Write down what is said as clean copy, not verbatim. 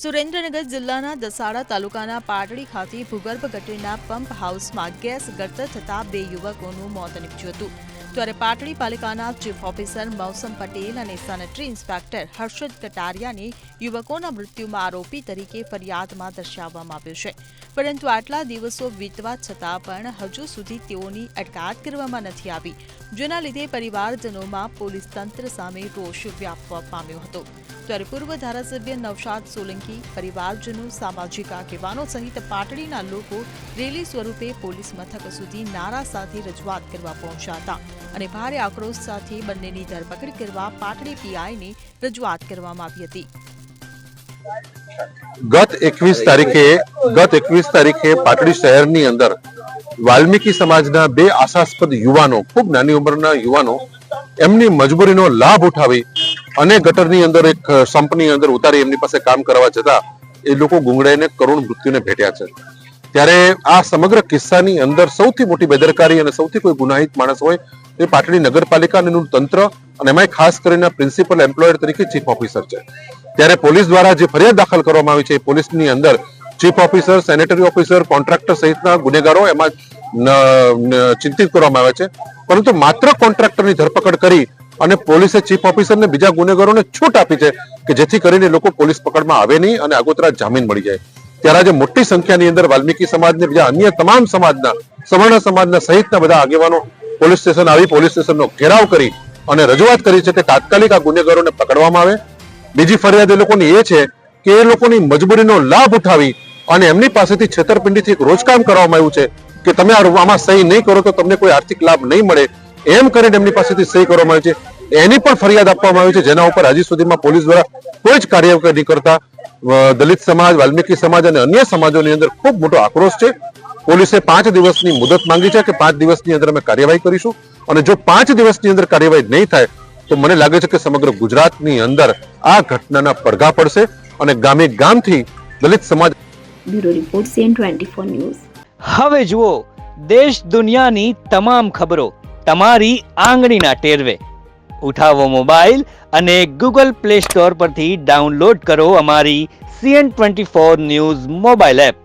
સુરેન્દ્રનગર જિલ્લાના દસાડા તાલુકાના પાટડી ખાતે ભૂગર્ભ ગટરના પંપ હાઉસમાં ગેસ ગળતર થતા 2 યુવકોનું મોત નીપજ્યું હતું. ત્યારે પાટડી પાલિકાના ચીફ ઓફિસર મૌસમ પટેલ અને સેનેટરી ઇન્સ્પેક્ટર હર્ષદ કટારિયાને યુવકોના મૃત્યુમાં આરોપી તરીકે ફરિયાદમાં દર્શાવવામાં આવ્યું છે. પરંતુ આટલા દિવસો વીતવા છતાં પણ હજુ સુધી તેઓની અટકાયત કરવામાં નથી આવી, જેના લીધે પરિવારજનોમાં પોલીસ તંત્ર સામે રોષ વ્યાપવા પામ્યો હતો. ત્યારે પૂર્વ ધારાસભ્ય નવશાદ સોલંકી, પરિવારજનો, સામાજિક આગેવાનો સહિત પાટડીના લોકો રેલી સ્વરૂપે પોલીસ મથક સુધી નારા સાથે રજૂઆત કરવા પહોંચ્યા હતા અને ભારે આક્રોશ સાથે બંનેની ધરપકડ કરવા પાટડી પીઆઈને રજૂઆત કરવામાં આવી હતી. ગત 21 તારીખે પાટડી શહેરની અંદર વાલ્મીકી સમાજના 2 આશાસ્પદ યુવાનો, ખૂબ નાની ઉંમરના યુવાનો, એમની મજબૂરીનો લાભ ઉઠાવી અને ગટરની અંદર એક સંપની અંદર ઉતારી એમની પાસે કામ કરવા જતા એ લોકો ગુંગળાઈને કરુણ મૃત્યુને ભેટ્યા છે. ત્યારે આ સમગ્ર કિસ્સાની અંદર સૌથી મોટી બેદરકારી અને સૌથી કોઈ ગુનાહિત માણસ હોય એ પાટડી નગરપાલિકા અને એનું તંત્ર, અને એમાં ખાસ કરીને પ્રિન્સિપલ એમ્પ્લોયર તરીકે ચીફ ઓફિસર છે. ત્યારે પોલીસ દ્વારા જે ફરિયાદ દાખલ કરવામાં આવી છે એ પોલીસની અંદર chief officer, sanitary officer, contractor સહિતના ગુનેગારો એમાં ચિંતિત કરવામાં આવ્યા છે. પરંતુ માત્ર કોન્ટ્રાક્ટરની ધરપકડ કરી અને પોલીસે ચીફ ઓફિસરને બીજા ગુનેગારોને છૂટ આપી છે કે જેથી કરીને લોકો પોલીસ પકડમાં આવે નહીં અને આગોતરા જામીન મળી જાય. ત્યારે આજે મોટી સંખ્યાની અંદર વાલ્મીકી સમાજને બીજા અન્ય તમામ સમાજના, સવર્ણ સમાજના સહિતના બધા આગેવાનો પોલીસ સ્ટેશન આવી પોલીસ સ્ટેશનનો ઘેરાવ કરી અને રજૂઆત કરી છે કે તાત્કાલિક આ ગુનેગારોને પકડવામાં આવે. બીજી ફરિયાદ એ લોકોની એ છે કે એ લોકોની મજબૂરીનો લાભ ઉઠાવી અને એમની પાસેથી છેતરપિંડીથી એક રોજકામ કરવામાં આવ્યું છે કે તમે આમાં સહી નહીં કરો તો તમને કોઈ આર્થિક લાભ નહીં મળે, એમ કરીને એમની પાસેથી સહી કરવામાં આવી છે. એની પણ ફરિયાદ આપવામાં આવી છે, જેના ઉપર હજી સુધીમાં પોલીસ દ્વારા કોઈ જ કાર્યવાહી નહીં કરતા દલિત સમાજ, વાલ્મીકી સમાજ અને અન્ય સમાજોની અંદર ખૂબ મોટો આક્રોશ છે. પોલીસે 5 દિવસની મુદત માંગી છે કે 5 દિવસની અંદર અમે કાર્યવાહી કરીશું, અને જો 5 દિવસની અંદર કાર્યવાહી નહીં થાય તો મને લાગે છે કે સમગ્ર ગુજરાતની અંદર આ ઘટનાના પડઘા પડશે અને ગામે ગામથી દલિત સમાજ. Bureau report CN24 news. હવે જુઓ દેશ દુનિયાની તમામ ખબરો તમારી આંગળીના ટેરવે. ઉઠાવો મોબાઈલ અને Google Play Store પરથી ડાઉનલોડ કરો અમારી CN24 ન્યૂઝ મોબાઈલ એપ.